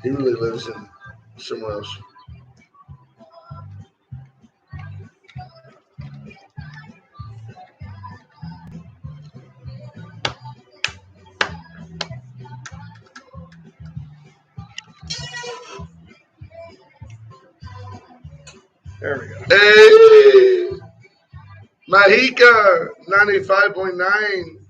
He really lives in somewhere else. There we go. Hey, Mahika, 95.9.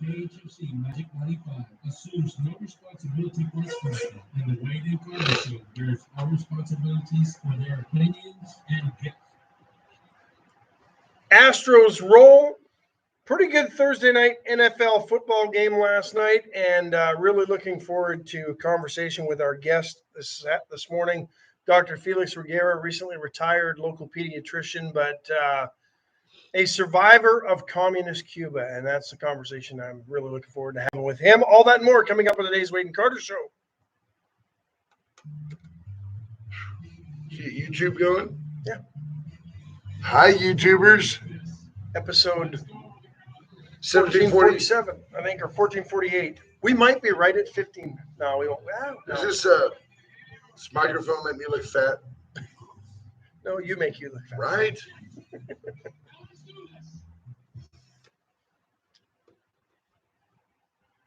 KHFC Magic 95 assumes no responsibility for its content, and the Wade and Carter Show bears all responsibilities for their opinions and guests. Astros roll. Pretty good Thursday night NFL football game last night, and really looking forward to a conversation with our guest this morning, Dr. Felix Reguera, recently retired local pediatrician, but a survivor of communist Cuba, and that's the conversation I'm really looking forward to having with him. All that and more coming up on today's Wade and Carter Show. YouTube going? Yeah. Hi, YouTubers. Episode 1747. 1447, I think, or 1448. We might be right at 15. No, we won't. Is this microphone make me look fat? No, you make you look fat. Right?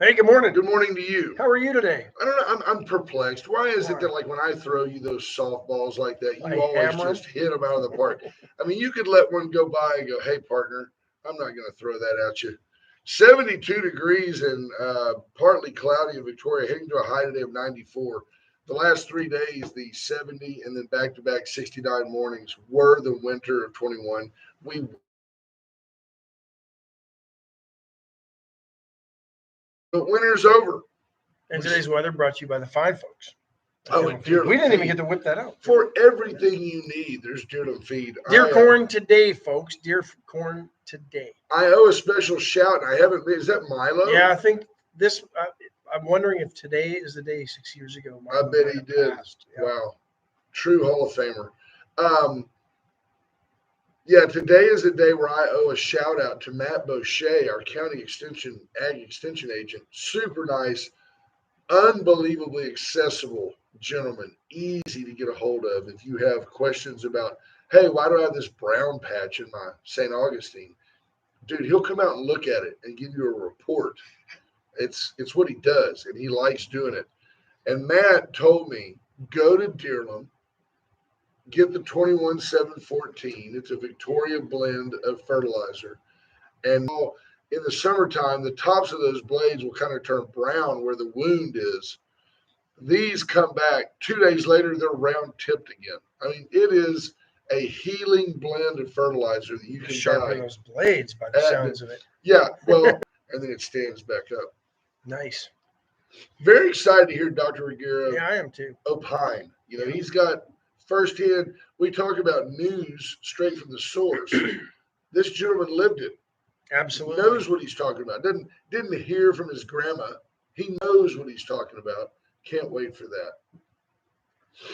Hey, good morning. Good morning to you. How are you today? I don't know. I'm perplexed. Why is it that, like, when I throw you those softballs like that, you always just hit them out of the park? I mean, you could let one go by and go, hey, partner, I'm not going to throw that at you. 72 degrees and partly cloudy in Victoria, heading to a high today of 94. The last 3 days, the 70 and then back-to-back 69 mornings were the winter of 21. But winter's over. And today's weather brought to you by the fine folks. Oh, and Deerland we didn't Feed. even get to whip that out. For everything you need, there's Deerland Feed. Deer corn today, folks. Deer corn today. I owe a special shout, and I haven't. Is that Milo? Yeah, I think this. I'm wondering if today is the day 6 years ago. I bet he did. Yeah. Wow, true Hall of Famer. Yeah, today is a day where I owe a shout out to Matt Boucher, our county ag extension agent. Super nice, unbelievably accessible gentleman, easy to get a hold of if you have questions about, hey, why do I have this brown patch in my St. Augustine? Dude, he'll come out and look at it and give you a report. It's what he does, and he likes doing it. And Matt told me, go to Deerland, get the 21714. It's a Victoria blend of fertilizer. And in the summertime, the tops of those blades will kind of turn brown where the wound is. These come back 2 days later, they're round tipped again. I mean, it is a healing blend of fertilizer that you can sharpen those blades by the sounds of it. Yeah, well, and then it stands back up. Nice. Very excited to hear Dr. Reguera. Yeah, I am too. Opine. You know, he's got firsthand. We talk about news straight from the source. This gentleman lived it. Absolutely. He knows what he's talking about. Didn't hear from his grandma. He knows what he's talking about. Can't wait for that.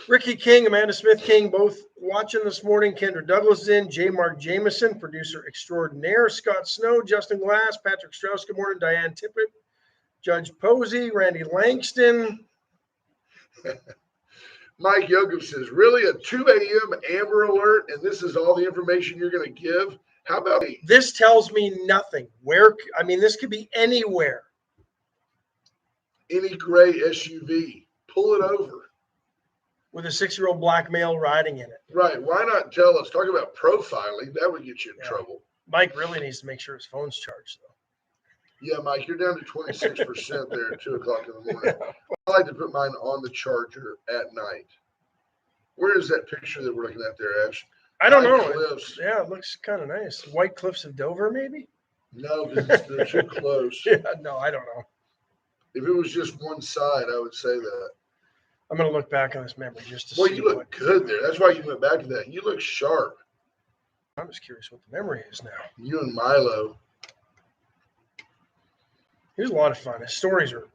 Ricky King, Amanda Smith King, both watching this morning. Kendra Douglas is in. J. Mark Jameson, producer extraordinaire. Scott Snow, Justin Glass, Patrick Strauss, good morning. Diane Tippett, Judge Posey, Randy Langston. Mike Yoakum says, really, a 2 a.m. Amber Alert, and this is all the information you're going to give? How about me? This tells me nothing. This could be anywhere. Any gray SUV. Pull it over. With a 6-year-old black male riding in it. Right. Why not tell us? Talk about profiling. That would get you in trouble. Mike really needs to make sure his phone's charged, though. Yeah, Mike, you're down to 26% there at 2 o'clock in the morning. I like to put mine on the charger at night. Where is that picture that we're looking at there, Ash? I don't know. Cliffs. Yeah, it looks kind of nice. White Cliffs of Dover, maybe? No, because they're too close. Yeah, no, I don't know. If it was just one side, I would say that. I'm going to look back on this memory just to see. Well, you look good there. That's why you went back to that. You look sharp. I'm just curious what the memory is now. You and Milo. He was a lot of fun. His stories are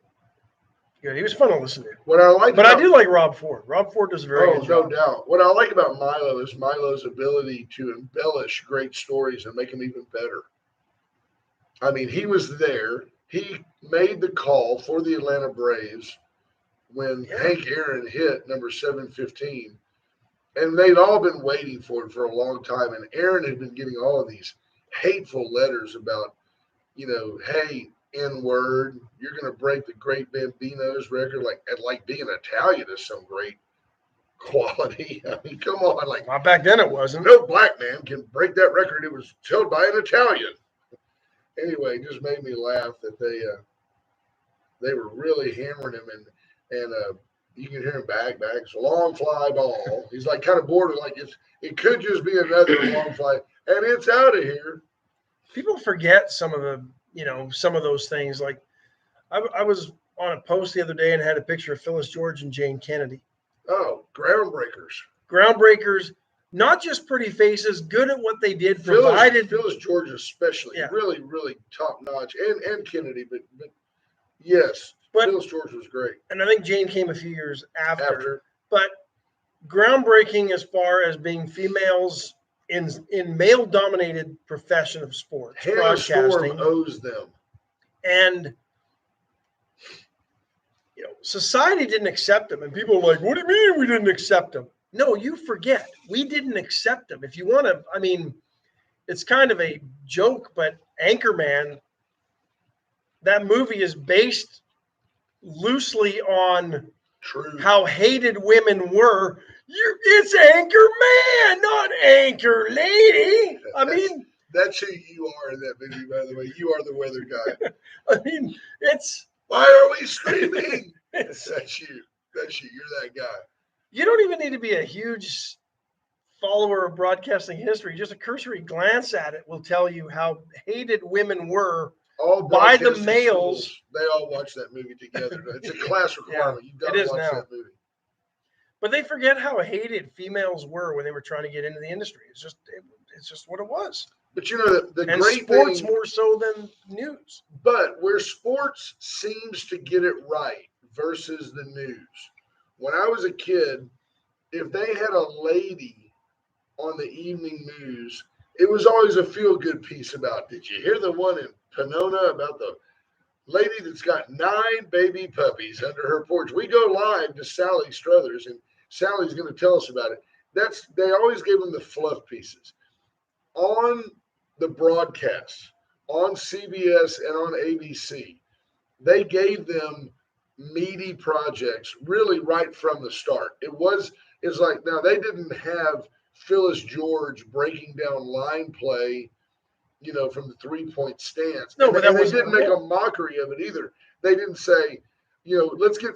good. He was fun to listen to. What I like, I do like Rob Ford. Rob Ford does a very good job. No doubt. What I like about Milo is Milo's ability to embellish great stories and make them even better. I mean, he was there. He made the call for the Atlanta Braves when Hank Aaron hit number 715. And they'd all been waiting for it for a long time. And Aaron had been getting all of these hateful letters about, hey, N-word, you're going to break the great Bambino's record. Like being Italian is some great quality. I mean, come on. Like, Well, back then it wasn't. no black man can break that record. It was held by an Italian. Anyway, it just made me laugh that they were really hammering him. And you can hear him back. It's a long fly ball. He's like kind of bored. Like it could just be another long fly. And it's out of here. People forget some of those things. Like I was on a post the other day and had a picture of Phyllis George and Jane Kennedy. Oh, groundbreakers. Not just pretty faces, good at what they did. Phyllis George especially, really, really top notch, and Kennedy, but yes, Phyllis George was great. And I think Jane came a few years after. But groundbreaking as far as being females in male-dominated profession of sports, Hannah broadcasting. Storm owes them. And society didn't accept them. And people are like, what do you mean we didn't accept them? No, you forget. We didn't accept them. If you want to, I mean, it's kind of a joke, but Anchorman, that movie is based loosely on how hated women were. It's Anchorman, not Anchor Lady. I mean, that's who you are in that movie, by the way. You are the weather guy. I mean, why are we screaming? That's you. You're that guy. You don't even need to be a huge follower of broadcasting history. Just a cursory glance at it will tell you how hated women were by the males. Schools, they all watch that movie together. It's a class requirement. You've got to watch that movie. But they forget how hated females were when they were trying to get into the industry. It's just what it was. But the and great sports thing, more so than news. But where sports seems to get it right versus the news. When I was a kid, if they had a lady on the evening news, it was always a feel-good piece about, did you hear the one in Panona about the lady that's got 9 baby puppies under her porch? We go live to Sally Struthers, and Sally's going to tell us about it. They always gave them the fluff pieces. On the broadcasts, on CBS and on ABC, they gave them meaty projects really right from the start. It's like, now they didn't have Phyllis George breaking down line play, from the 3-point stance. No, but they didn't make a mockery of it either. They didn't say, let's get